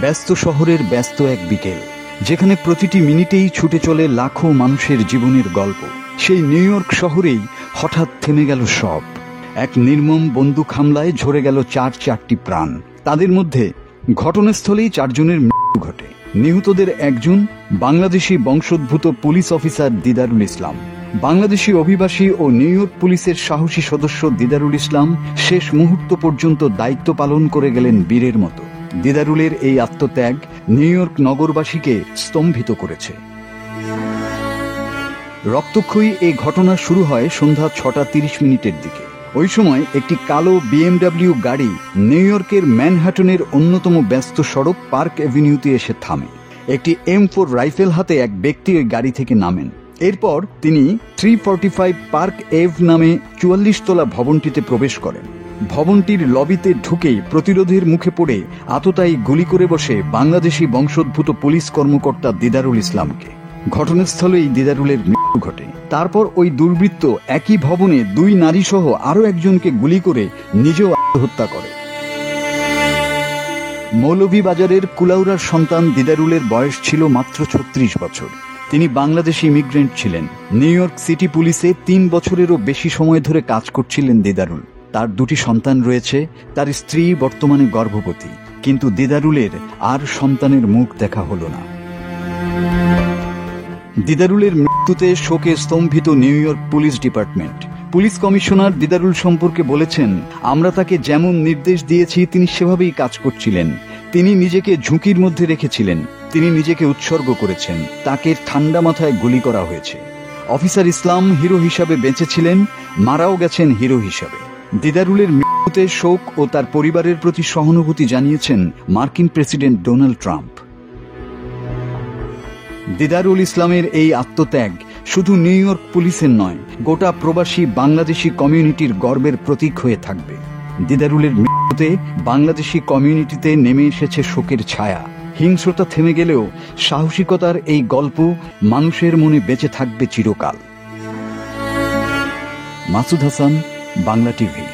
ব্যস্ত শহরের ব্যস্ত এক বিকেল, যেখানে প্রতিটি মিনিটেই ছুটে চলে লাখো মানুষের জীবনের গল্প। সেই নিউ ইয়র্ক শহরেই হঠাৎ থেমে গেল সব। এক নির্মম বন্দুক হামলায় ঝরে গেল চারটি প্রাণ। তাদের মধ্যে ঘটনাস্থলেই 4 জনের মৃত্যু ঘটে। নিহতদের একজন বাংলাদেশি বংশোদ্ভূত পুলিশ অফিসার দিদারুল ইসলাম। বাংলাদেশি অভিবাসী ও নিউ ইয়র্ক পুলিশের সাহসী সদস্য দিদারুল ইসলাম শেষ মুহূর্ত পর্যন্ত দায়িত্ব পালন করে গেলেন বীরের মতো। দিদারুলের এই আত্মত্যাগ নিউ ইয়র্ক নগরবাসীকে স্তম্ভিত করেছে। রক্তক্ষয়ী এই ঘটনা শুরু হয় সন্ধ্যা 6:30 দিকে। ওই সময় একটি কালো BMW গাড়ি নিউ ইয়র্কের ম্যানহাটনের অন্যতম ব্যস্ত সড়ক পার্ক অ্যাভিনিউতে এসে থামে। একটি M4 রাইফেল হাতে এক ব্যক্তি ওই গাড়ি থেকে নামেন। এরপর তিনি 345 পার্ক এভ নামে 44 তলা ভবনটিতে প্রবেশ করেন। ভবনটির লবিতে ঢুকেই প্রতিরোধের মুখে পড়ে আততায়ী গুলি করে বসে বাংলাদেশি বংশোদ্ভূত পুলিশ কর্মকর্তা দিদারুল ইসলামকে। ঘটনাস্থলেই দিদারুলের মৃত্যু ঘটে। তারপর ওই দুর্বৃত্ত একই ভবনে 2 নারী সহ আরো একজনকে গুলি করে নিজেও আত্মহত্যা করে। মৌলভীবাজারের কুলাউড়ার সন্তান দিদারুলের বয়স ছিল মাত্র 36 বছর। তিনি বাংলাদেশি ইমিগ্রেন্ট ছিলেন। নিউ ইয়র্ক সিটি পুলিশে 3 বছরেরও বেশি সময় ধরে কাজ করছিলেন দিদারুল। তার 2টি সন্তান রয়েছে। তার স্ত্রী বর্তমানে গর্ভবতী, কিন্তু দিদারুলের আর সন্তানের মুখ দেখা হলো না। দিদারুলের মৃত্যুতে শোকে স্তম্ভিত new York police department. Police commissioner Didarul সম্পর্কে বলেছেন, আমরা তাকে যেমন নির্দেশ দিয়েছি তিনি সেভাবেই কাজ করছিলেন। তিনি নিজেকে ঝুঁকির মধ্যে রেখেছিলেন। তিনি নিজেকে উৎসর্গ করেছেন। তাকে ঠান্ডা মাথায় গুলি করা হয়েছে। অফিসার ইসলাম হিরো হিসাবে বেঁচেছিলেন, মারাও গেছেন হিরো হিসাবে। দিদারুলের মৃত্যুতে শোক ও তার পরিবারের প্রতি সহানুভূতি জানিয়েছেন মার্কিন প্রেসিডেন্ট ডোনাল্ড ট্রাম্প। দিদারুল ইসলামের এই আত্মত্যাগ শুধু নিউ ইয়র্ক পুলিশের নয়, গোটা প্রবাসী বাংলাদেশি কমিউনিটির গর্বের প্রতীক হয়ে থাকবে। দিদারুলের মৃত্যুতে বাংলাদেশি কমিউনিটিতে নেমে এসেছে শোকের ছায়া। হিংস্রতা থেমে গেলেও সাহসিকতার এই গল্প মানুষের মনে বেঁচে থাকবে চিরকাল। মাসুদ হাসান, বাংলা টিভি।